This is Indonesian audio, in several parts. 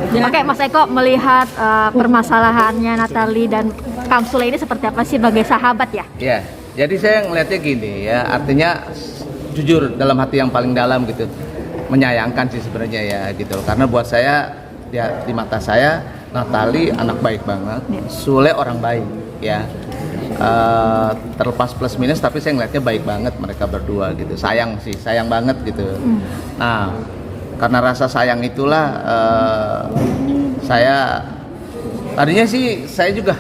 Oke, Mas Eko melihat permasalahannya Natali dan Kang Sule ini seperti apa sih sebagai sahabat ya? Ya, jadi saya ngelihatnya gini ya, artinya jujur dalam hati yang paling dalam gitu, menyayangkan sih sebenarnya ya gitu. Karena buat saya ya, di mata saya Natali anak baik banget, Sule orang baik ya. Terlepas plus minus tapi saya ngeliatnya baik banget mereka berdua gitu. Sayang sih, sayang banget gitu. Nah, karena rasa sayang itulah saya tadinya sih saya juga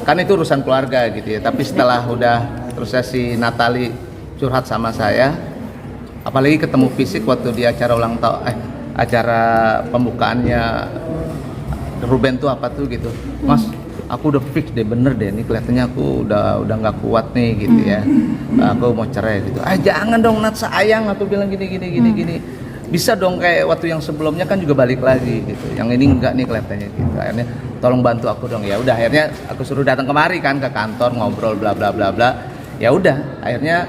kan itu urusan keluarga gitu ya. Tapi setelah udah terus si Natali curhat sama saya, apalagi ketemu fisik waktu di acara ulang tahun acara pembukaannya Ruben tuh apa tuh gitu, Mas aku udah fix deh, bener deh, ini kelihatannya aku udah nggak kuat nih gitu ya, aku mau cerai gitu. Jangan dong Nat, sayang, aku bilang gini, bisa dong kayak waktu yang sebelumnya kan juga balik lagi gitu, yang ini enggak nih kelihatannya gitu. Akhirnya tolong bantu aku dong. Ya udah, akhirnya aku suruh datang kemari kan ke kantor, ngobrol bla bla bla bla. Ya udah, akhirnya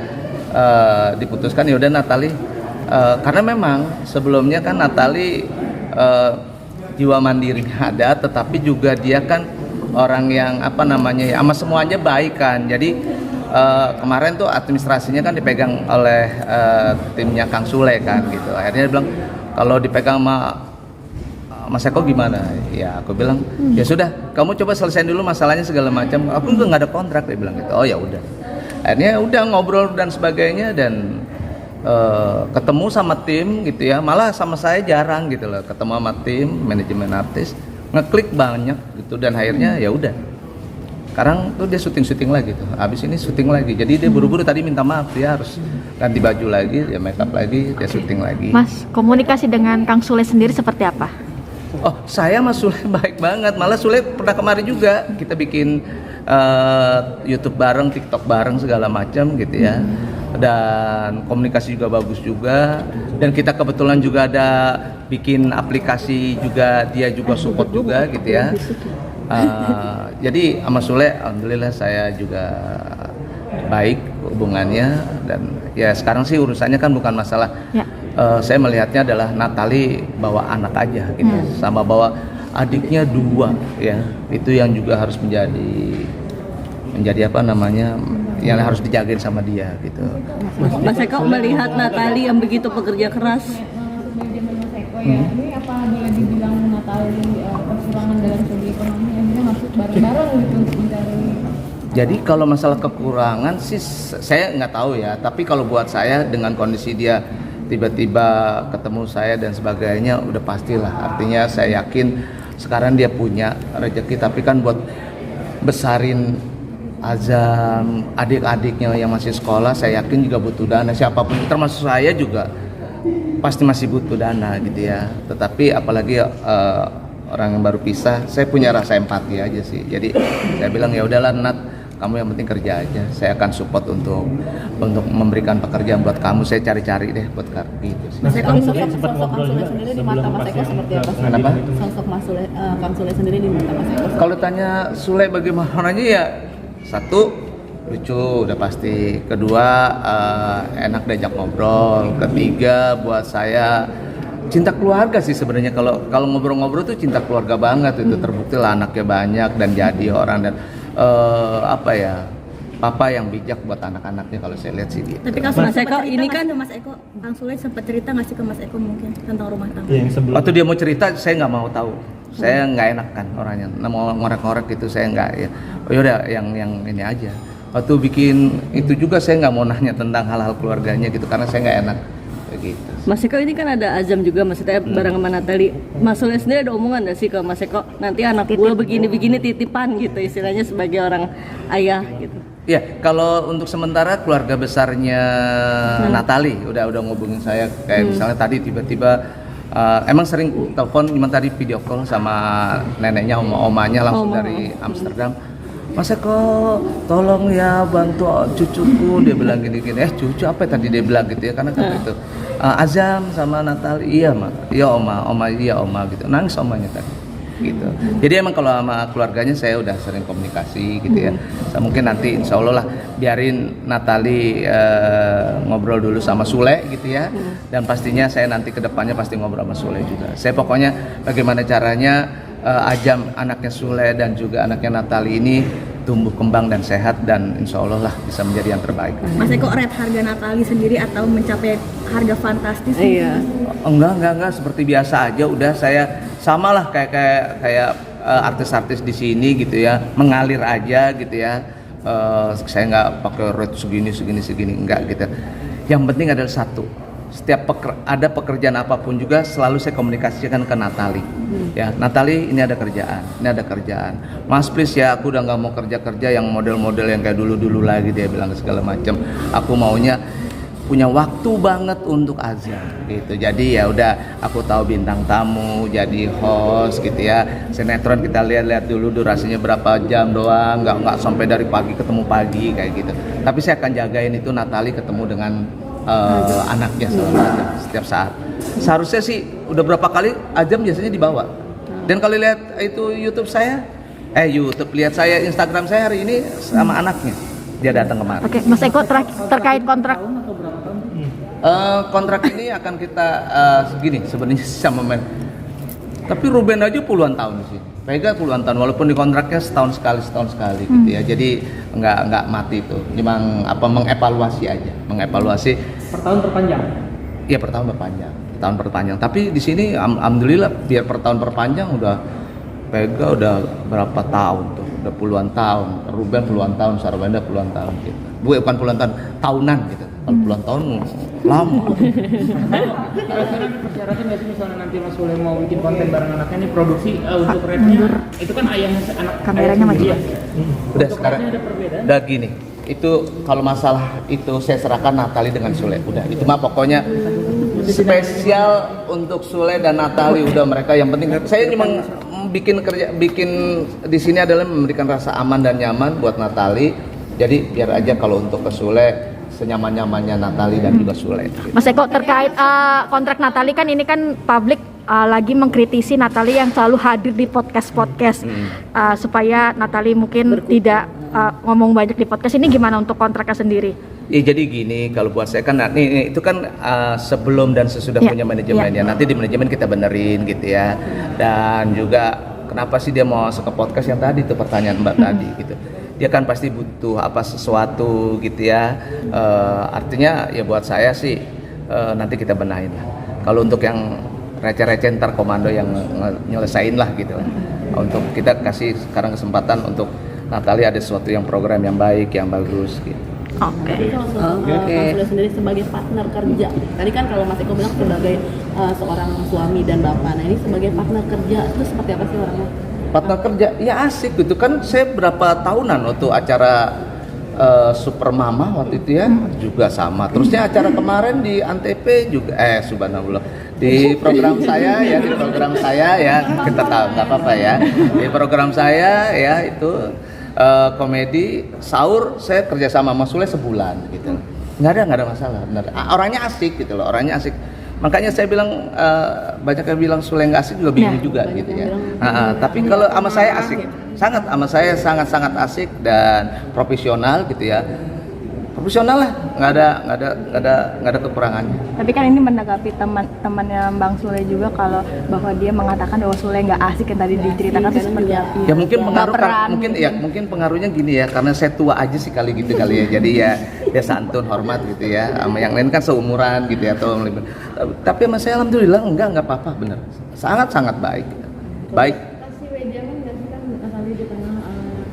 diputuskan ya udah Natali, karena memang sebelumnya kan Natali jiwa mandirinya ada, tetapi juga dia kan orang yang apa namanya ya, sama semuanya baik kan. Jadi kemarin tuh administrasinya kan dipegang oleh timnya Kang Sule kan gitu. Akhirnya dia bilang kalau dipegang sama Mas Eko gimana? Ya aku bilang ya sudah, kamu coba selesaiin dulu masalahnya segala macam. Aku nggak ada kontrak, dia bilang gitu. Oh ya udah. Akhirnya udah ngobrol dan sebagainya, dan ketemu sama tim gitu ya, malah sama saya jarang gitu loh ketemu sama tim manajemen artis, ngeklik banyak gitu, dan akhirnya ya udah sekarang tuh dia syuting lagi tuh, abis ini syuting lagi, jadi dia buru-buru tadi minta maaf, dia harus ganti baju lagi, dia make up lagi, dia syuting lagi. Mas, komunikasi dengan Kang Sule sendiri seperti apa? Oh, saya sama Sule baik banget, malah Sule pernah kemari juga, kita bikin YouTube bareng, TikTok bareng segala macam gitu ya. Dan komunikasi juga bagus juga, dan kita kebetulan juga ada bikin aplikasi juga, dia juga support juga gitu ya. Jadi sama Sule alhamdulillah saya juga baik hubungannya, dan ya sekarang sih urusannya kan bukan masalah ya. Saya melihatnya adalah Natali bawa anak aja gitu, sama bawa adiknya 2 ya, itu yang juga harus menjadi apa namanya, yang harus dijagain sama dia gitu. Mas Eko melihat Natali yang begitu pekerja keras. Ini apa boleh dibilang Natali kekurangan dalam segi ekonomi, akhirnya masuk bareng-bareng gitu mencari. Jadi kalau masalah kekurangan sih saya nggak tahu ya, tapi kalau buat saya dengan kondisi dia tiba-tiba ketemu saya dan sebagainya, udah pastilah, artinya saya yakin sekarang dia punya rezeki, tapi kan buat besarin Azam, adik-adiknya yang masih sekolah, saya yakin juga butuh dana. Siapapun, termasuk saya juga pasti masih butuh dana gitu ya. Tetapi apalagi orang yang baru pisah, saya punya rasa empati aja sih. Jadi saya bilang ya udahlah Nat, kamu yang penting kerja aja. Saya akan support untuk memberikan pekerjaan buat kamu. Saya cari-cari deh buat kamu gitu sih. Mas Eko, sosok Kang Sule sendiri di mata Mas Eko seperti apa? Kenapa? Sosok Kang Sule sendiri di mata Mas Eko. Kalau tanya Sule bagaimananya ya, satu lucu udah pasti, kedua enak diajak ngobrol, ketiga buat saya cinta keluarga sih sebenarnya. Kalau ngobrol-ngobrol tuh cinta keluarga banget, itu terbukti lah anaknya banyak dan jadi orang, dan apa ya, papa yang bijak buat anak-anaknya kalau saya lihat sih gitu. Tapi kan Mas Eko ini kan Mas Eko, Kang Sule sempat cerita nggak sih ke Mas Eko mungkin tentang rumah tangga? Waktu dia mau cerita saya nggak mau tahu, saya nggak enak kan orangnya, mau ngorek-ngorek gitu saya nggak ya. Oh yaudah yang ini aja. Waktu bikin itu juga saya nggak mau nanya tentang hal-hal keluarganya gitu, karena saya nggak enak gitu. Mas Eko ini kan ada Azam juga, maksudnya bareng sama Natali. Mas Sule sendiri ada omongan nggak sih ke Mas Eko, nanti anak gue begini-begini titipan gitu, istilahnya sebagai orang ayah gitu? Ya, kalau untuk sementara keluarga besarnya Natali udah ngubungin saya, kayak misalnya tadi tiba-tiba emang sering telepon, cuma tadi video call sama neneknya, omanya langsung dari Amsterdam. Mas Eko, tolong ya bantu cucuku, dia bilang gini-gini. Cucu apa tadi dia bilang gitu ya, karena kan itu Azam sama Natali. Iya oma, iya oma gitu, nangis omanya tadi. gitu. Jadi emang kalau sama keluarganya saya udah sering komunikasi gitu ya. Mungkin nanti insya Allah lah biarin Natali ngobrol dulu sama Sule gitu ya. Dan pastinya saya nanti kedepannya pasti ngobrol sama Sule juga. Saya pokoknya bagaimana caranya Ajam anaknya Sule dan juga anaknya Natali ini tumbuh kembang dan sehat dan insya Allah lah bisa menjadi yang terbaik. Mas Eko, rate harga Natali sendiri atau mencapai harga fantastis? Iya. Enggak seperti biasa aja. Udah saya samalah kayak artis-artis di sini gitu ya, mengalir aja gitu ya. Saya nggak pakai rate segini enggak gitu. Yang penting adalah satu, setiap ada pekerjaan apapun juga selalu saya komunikasikan ke Natali. Ya, Natali ini ada kerjaan. Mas please ya, aku udah nggak mau kerja yang model-model yang kayak dulu lagi dia bilang segala macam. Aku maunya punya waktu banget untuk Azam gitu. Jadi ya udah aku tahu bintang tamu, jadi host gitu ya. Sinetron kita lihat dulu durasinya berapa jam doang, nggak sampai dari pagi ketemu pagi kayak gitu. Tapi saya akan jagain itu Natali ketemu dengan anaknya setiap saat. Seharusnya sih udah berapa kali Ajam biasanya dibawa. Dan kalau lihat itu YouTube saya, lihat saya Instagram saya hari ini sama anaknya dia datang kemarin. Oke, Mas Eko, terkait kontrak. Kontrak ini akan kita segini sebenarnya sama men. Tapi Ruben aja puluhan tahun sih. Vega puluhan tahun walaupun di kontraknya setahun sekali gitu ya. Jadi nggak mati itu. Cuma mengevaluasi aja, Per tahun perpanjang. Iya, per tahun perpanjang. Tapi di sini alhamdulillah biar per tahun perpanjang udah Vega udah berapa tahun tuh? Udah puluhan tahun. Ruben puluhan tahun, Sarwenda puluhan tahun gitu. Bukan puluhan tahun, tahunan gitu. Kalau puluhan tahun lama. Kira-kira persyaratan nggak sih misalnya nanti Mas Sule mau bikin konten bareng anaknya nih produksi untuk rate-nya itu kan ayahnya anak Kameranya maju. ya. Udah sekarang Ada perbedaan. udah gini. Itu kalau masalah itu saya serahkan Natali dengan Sule. Udah itu mah pokoknya spesial untuk Sule dan Natali. Udah mereka yang penting saya cuma bikin di sini adalah memberikan rasa aman dan nyaman buat Natali. Jadi biar aja kalau untuk ke Sule senyaman-nyamannya Natali dan juga Sule. Gitu. Mas Eko, terkait kontrak Natali kan ini kan publik lagi mengkritisi Natali yang selalu hadir di podcast supaya Natali mungkin tidak ngomong banyak di podcast. Ini gimana untuk kontraknya sendiri? Ya jadi gini, kalau buat saya kan itu kan sebelum dan sesudah punya manajemen ya. Nanti di manajemen kita benerin gitu ya. Dan juga kenapa sih dia mau masuk ke podcast yang tadi tuh pertanyaan Mbak tadi gitu. Dia kan pasti butuh sesuatu gitu ya. Artinya ya buat saya sih nanti kita benahin lah. Kalau untuk yang receh-receh ntar komando yang nyelesain lah gitu lah. Untuk kita kasih sekarang kesempatan untuk Natali ada sesuatu yang program yang baik, yang bagus gitu. Oke. Mas Sule sendiri sebagai partner kerja. Tadi kan kalau Mas Eko bilang sebagai seorang suami dan bapak. Nah ini sebagai partner kerja itu seperti apa sih orangnya? Partner kerja ya asik gitu kan. Saya berapa tahunan waktu acara Super Mama waktu itu ya juga sama. Terusnya acara kemarin di Antv juga subhanallah di program saya ya kita tahu nggak apa-apa ya di program saya ya itu komedi sahur saya kerja sama Mas Sule sebulan gitu. Nggak ada masalah benar. Orangnya asik gitu loh, orangnya asik. Makanya saya bilang banyak yang bilang Sule nggak asik juga bingung juga gitu ya. Tapi kalau sama saya asik, sangat asik dan profesional gitu ya. Profesional lah, nggak ada kekurangannya. Tapi kan ini menanggapi teman-temannya Bang Sule juga kalau bahwa dia mengatakan bahwa Sule nggak asik yang tadi diceritakan itu seperti apa? Ya mungkin pengaruh mungkin pengaruhnya gini ya, karena saya tua aja sih kali gitu kali ya. Jadi ya dia santun, hormat gitu ya. Sama yang lain kan seumuran gitu ya atau lebih. Tapi sama saya alhamdulillah enggak apa-apa, bener. Sangat baik. Baik. Kasih wejangan nggak sih kan Natali di tengah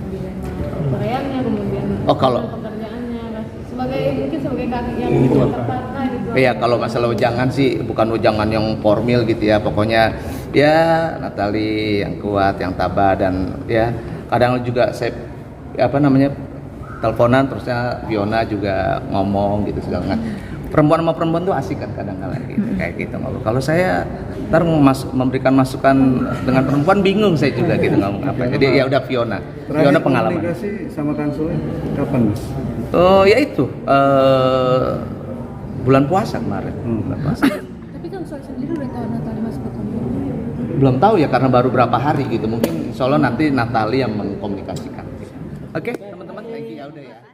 dilema pekerjaannya kemudian kalau sebagai kaki yang tepat gitu. Iya, kalau masalah wejangan sih bukan wejangan yang formal gitu ya. Pokoknya ya Natali yang kuat, yang tabah dan ya kadang juga saya teleponan terusnya Fiona juga ngomong gitu segala macam. Perempuan sama perempuan tuh asik kan kadang-kadang gitu, kayak gitu ngobrol. Kalau saya ntar memberikan masukan dengan perempuan bingung saya juga gitu ngomong apa. Jadi ya udah Fiona pengalaman. Komunikasi sama Kang Sule kapan, Mas? Oh ya itu bulan puasa kemarin. Bulan puasa. Tapi kan Sule sendiri udah tahu Natali masuk ke kamu. belum tahu ya karena baru berapa hari gitu. Mungkin insya Allah nanti Natali yang mengkomunikasikan. Oke, teman-teman, thank you ya udah ya.